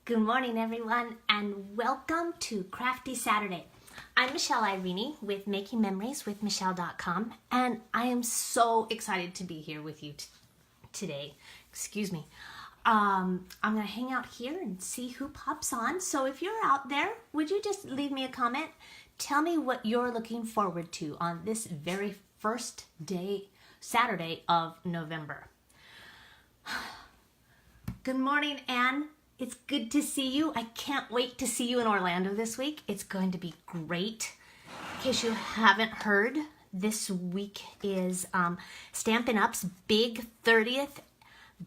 Good morning, everyone, and welcome to Crafty Saturday. I'm Michelle Irene with MakingMemoriesWithMichelle.com, and I am so excited to be here with you today. Excuse me. I'm going to hang out here and see who pops on. So if you're out there, would you just leave me a comment? Tell me what you're looking forward to on this very first day, Saturday of November. Good morning, Anne. It's good to see you. I can't wait to see you in Orlando this week. It's going to be great. In case you haven't heard, this week is Stampin' Up's big 30th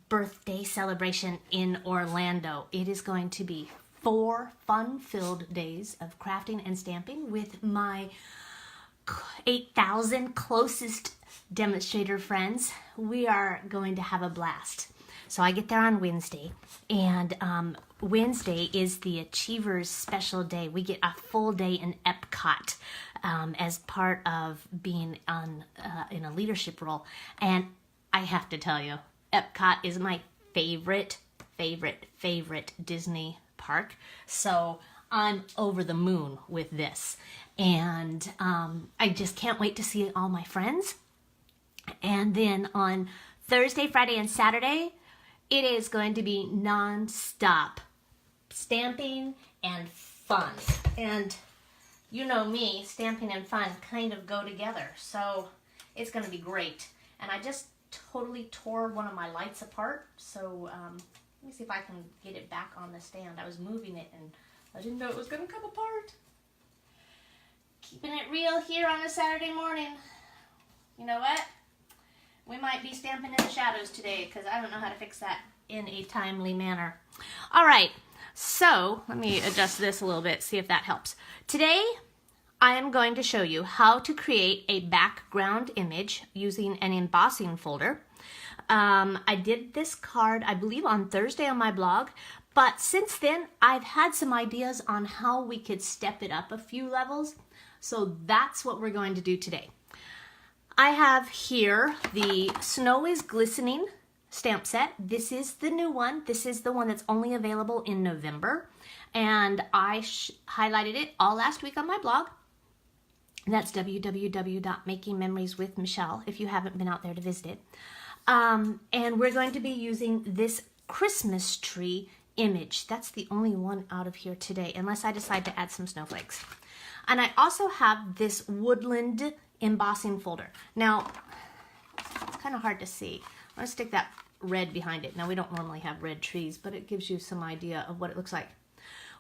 birthday celebration in Orlando. It is going to be 4 fun-filled days of crafting and stamping with my 8,000 closest demonstrator friends. We are going to have a blast. So I get there on Wednesday, and Wednesday is the Achievers special day. We get a full day in Epcot as part of being in a leadership role. And I have to tell you, Epcot is my favorite Disney park. So I'm over the moon with this. And I just can't wait to see all my friends. And then on Thursday, Friday, and Saturday, it is going to be non-stop stamping and fun. And you know me, stamping and fun kind of go together. So it's going to be great. And I just totally tore one of my lights apart. So let me see if I can get it back on the stand. I was moving it and I didn't know it was going to come apart. Keeping it real here on a Saturday morning. You know what? We might be stamping in the shadows today because I don't know how to fix that in a timely manner. All right, so let me adjust this a little bit, see if that helps. Today, I am going to show you how to create a background image using an embossing folder. I did this card, I believe, on Thursday on my blog, but since then, I've had some ideas on how we could step it up a few levels, so that's what we're going to do today. I have here the Snow is Glistening stamp set. This is the new one. This is the one that's only available in November. And I highlighted it all last week on my blog. That's www.makingmemorieswithmichelle if you haven't been out there to visit it. And we're going to be using this Christmas tree image. That's the only one out of here today, unless I decide to add some snowflakes. And I also have this woodland embossing folder. Now, it's kind of hard to see. I'm going to stick that red behind it. Now, we don't normally have red trees, but it gives you some idea of what it looks like.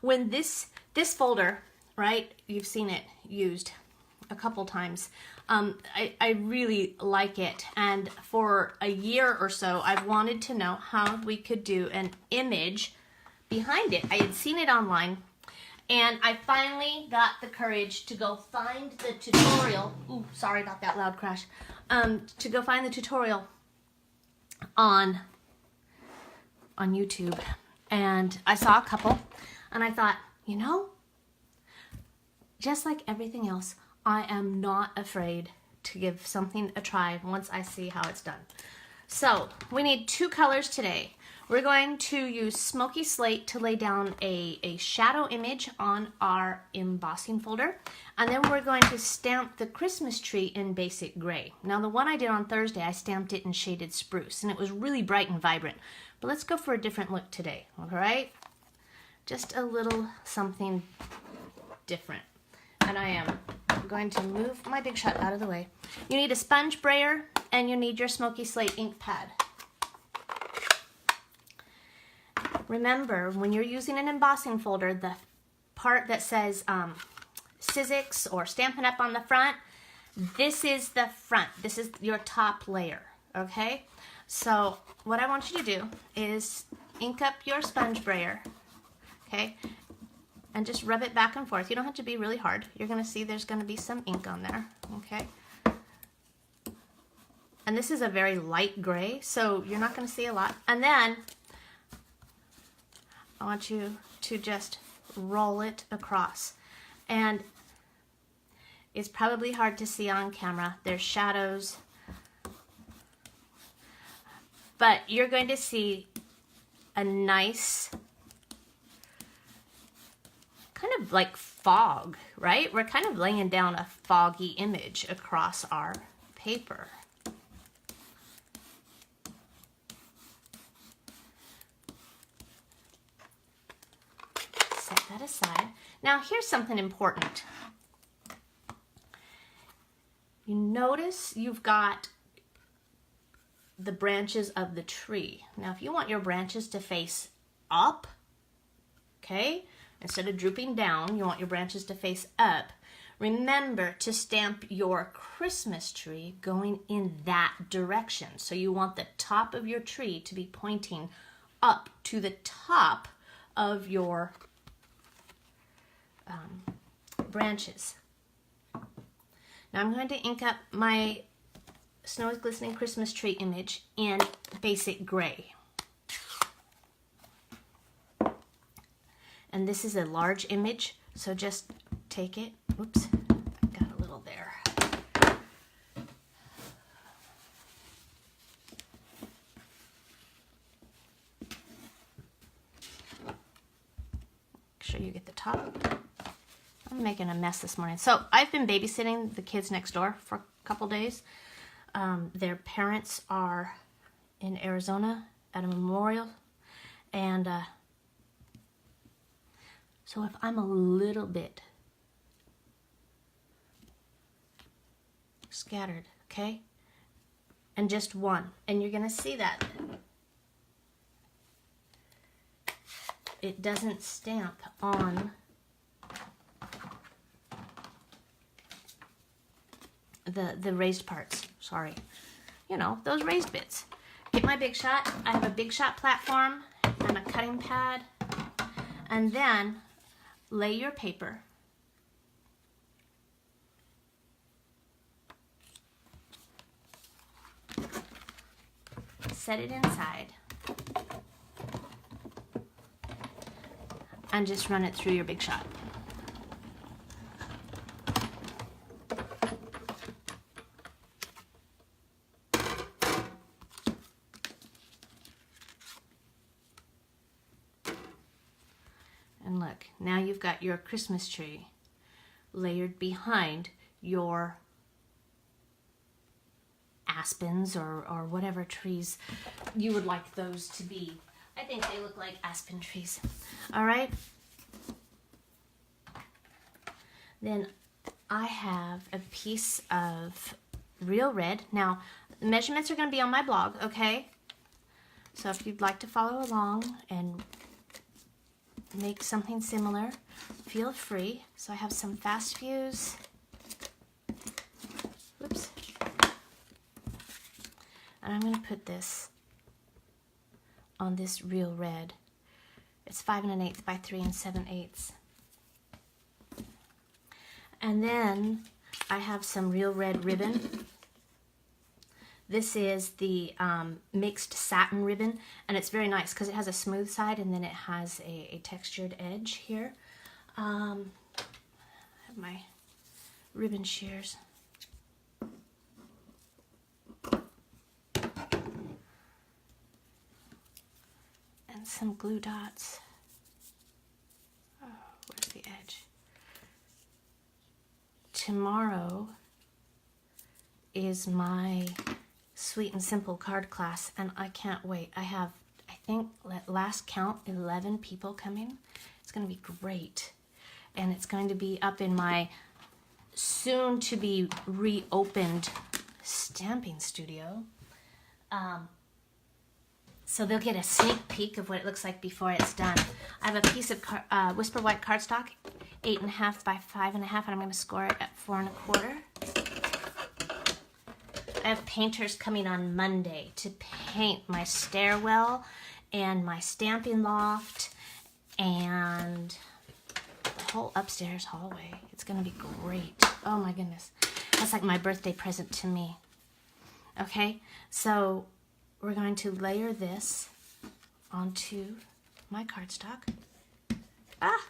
When this folder, right, you've seen it used a couple times. I really like it. And for a year or so, I've wanted to know how we could do an image behind it. I had seen it online. And I finally got the courage to go find the tutorial. Ooh, sorry about that loud crash. To go find the tutorial on YouTube. And I saw a couple. And I thought, you know, just like everything else, I am not afraid to give something a try once I see how it's done. So we need 2 colors today. We're going to use Smoky Slate to lay down a shadow image on our embossing folder. And then we're going to stamp the Christmas tree in basic gray. Now the one I did on Thursday, I stamped it in shaded spruce and it was really bright and vibrant. But let's go for a different look today, all right? Just a little something different. And I am going to move my Big Shot out of the way. You need a sponge brayer and you need your Smoky Slate ink pad. Remember, when you're using an embossing folder, the part that says Sizzix or Stampin' Up on the front, this is the front. This is your top layer, okay? So what I want you to do is ink up your sponge brayer, okay? And just rub it back and forth. You don't have to be really hard. You're going to see there's going to be some ink on there, okay? And this is a very light gray, so you're not going to see a lot. And then I want you to just roll it across. And it's probably hard to see on camera. There's shadows. But you're going to see a nice kind of like fog, right? We're kind of laying down a foggy image across our paper. Set that aside. Now here's something important. You notice you've got the branches of the tree. Now if you want your branches to face up, okay, instead of drooping down, you want your branches to face up. Remember to stamp your Christmas tree going in that direction. So you want the top of your tree to be pointing up to the top of your branches. Now I'm going to ink up my Snow is Glistening Christmas tree image in basic gray. And this is a large image, so just take it. Oops, I got a little there. Make sure you get the top. I'm making a mess this morning. So I've been babysitting the kids next door for a couple days. Their parents are in Arizona at a memorial, and so if I'm a little bit scattered, okay, and just one, and you're gonna see that it doesn't stamp on the raised parts, sorry. You know, those raised bits. Get my Big Shot. I have a Big Shot platform and a cutting pad. And then lay your paper. Set it inside. And just run it through your Big Shot. And look, now you've got your Christmas tree layered behind your aspens or whatever trees you would like those to be. I think they look like aspen trees. All right. Then I have a piece of real red. Now, the measurements are going to be on my blog, okay? So if you'd like to follow along and make something similar, feel free. So I have some fast fuse. Whoops. And I'm going to put this on this real red. It's 5 1/8 by 3 7/8. And then I have some real red ribbon. This is the mixed satin ribbon, and it's very nice because it has a smooth side and then it has a textured edge here. I have my ribbon shears. And some glue dots. Oh, where's the edge? Tomorrow is my Sweet and Simple card class, and I can't wait. I have, I think, at last count, 11 people coming. It's going to be great. And it's going to be up in my soon-to-be reopened stamping studio. So they'll get a sneak peek of what it looks like before it's done. I have a piece of Whisper White cardstock, 8 1/2 by 5 1/2, and I'm going to score it at 4 1/4. I have painters coming on Monday to paint my stairwell and my stamping loft and the whole upstairs hallway. It's going to be great. Oh my goodness. That's like my birthday present to me. Okay, so we're going to layer this onto my cardstock. Ah!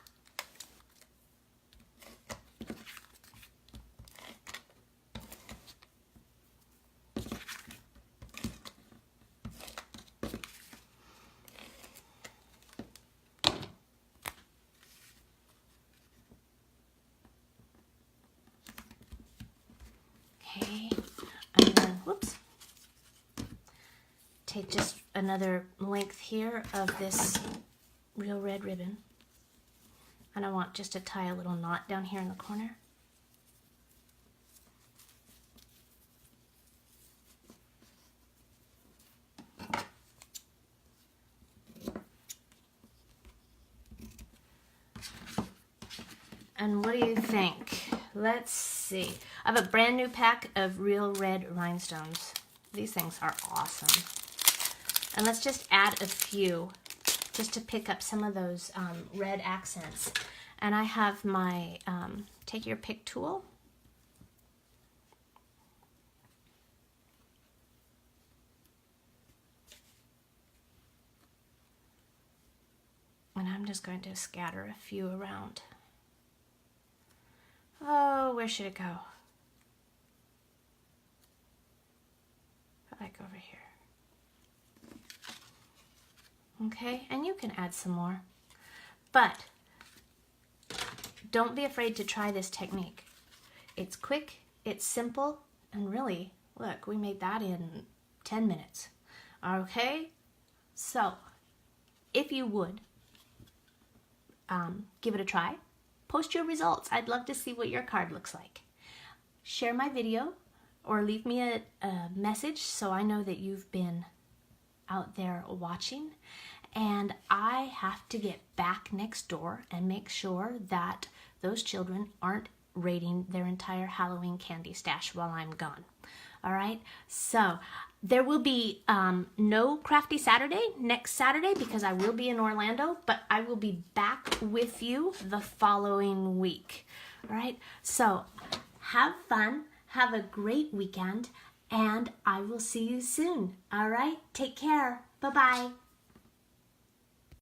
another length here of this real red ribbon. And I want just to tie a little knot down here in the corner. And what do you think? Let's see. I have a brand new pack of real red rhinestones. These things are awesome. And let's just add a few just to pick up some of those red accents. And I have my take your pick tool. And I'm just going to scatter a few around. Oh, where should it go? Like over here. Okay, and you can add some more. But don't be afraid to try this technique. It's quick, it's simple, and really, look, we made that in 10 minutes. Okay, so if you would give it a try, post your results. I'd love to see what your card looks like. Share my video or leave me a message so I know that you've been out there watching. And I have to get back next door and make sure that those children aren't raiding their entire Halloween candy stash while I'm gone. All right, so there will be no Crafty Saturday next Saturday because I will be in Orlando, but I will be back with you the following week. All right, so have fun, have a great weekend, and I will see you soon. All right, take care. Bye-bye.